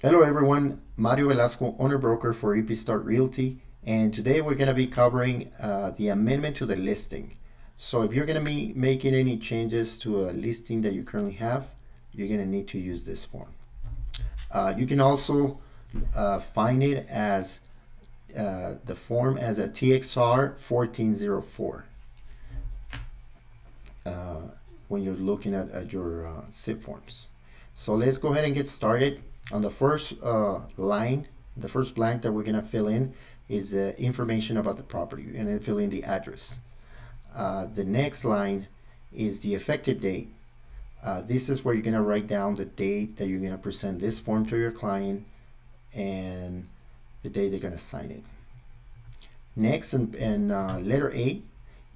Hello everyone, Mario Velasco, owner broker for EP Start Realty, and today we're going to be covering the amendment to the listing. So if you're going to be making any changes to a listing that you currently have, you're going to need to use this form. You can also find it as the form as a TXR 1404 when you're looking at your SIP forms. So let's go ahead and get started. On the first line, the first blank that we're going to fill in is information about the property. You're going to fill in the address. The next line is the effective date. This is where you're going to write down the date that you're going to present this form to your client and the day they're going to sign it. Next, in letter A,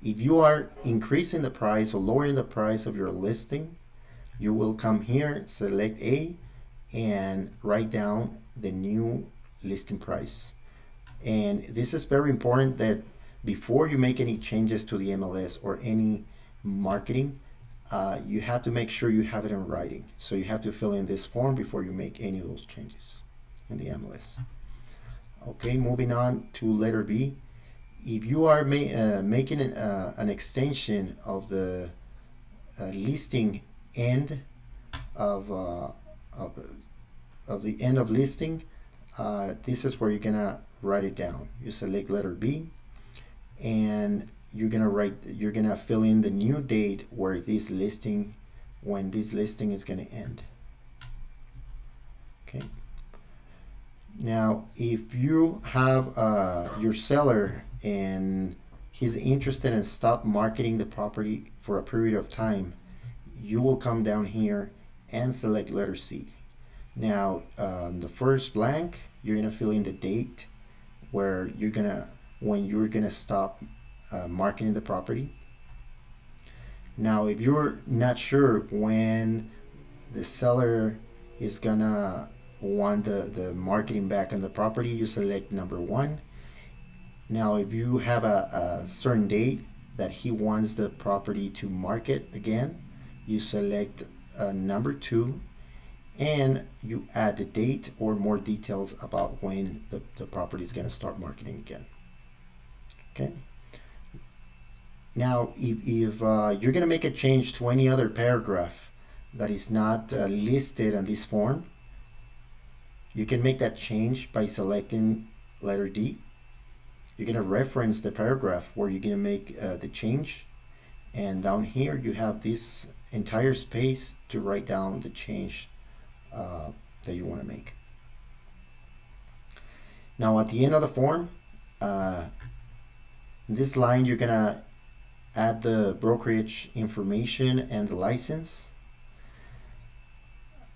if you are increasing the price or lowering the price of your listing, you will come here, select A, and write down the new listing price. And this is very important that before you make any changes to the MLS or any marketing, you have to make sure you have it in writing. So you have to fill in this form before you make any of those changes in the MLS. Okay, moving on to letter B. If you are making an extension of the listing end of the end of listing, this is where you're gonna write it down. You select letter B, and you're gonna fill in the new date where when this listing is gonna end. Okay. Now, if you have your seller and he's interested in stop marketing the property for a period of time, you will come down here and select letter C. Now, the first blank, you're gonna fill in the date when you're gonna stop marketing the property. Now, if you're not sure when the seller is gonna want the marketing back on the property, you select number 1. Now, if you have a certain date that he wants the property to market again, you select number 2, and you add the date or more details about when the property is going to start marketing again. Okay. Now, if you're going to make a change to any other paragraph that is not listed on this form, you can make that change by selecting letter D. You're going to reference the paragraph where you're going to make the change, and down here you have this entire space to write down the change that you want to make. Now, at the end of the form, in this line, you're going to add the brokerage information and the license.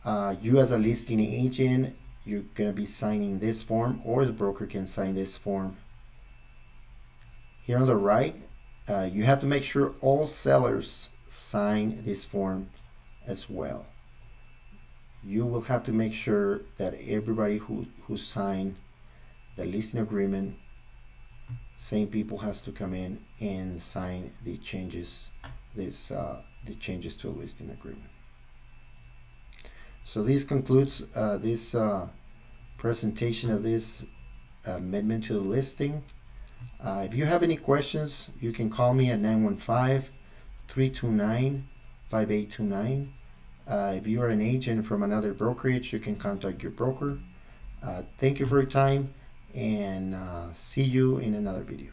You as a listing agent, you're going to be signing this form, or the broker can sign this form. Here on the right, you have to make sure all sellers sign this form as well. You will have to make sure that everybody who signed the listing agreement, same people has to come in and sign the changes the changes to a listing agreement. So this concludes this presentation of this amendment to the listing. If you have any questions, you can call me at 915-329-5829. If you are an agent from another brokerage, you can contact your broker. Thank you for your time, and see you in another video.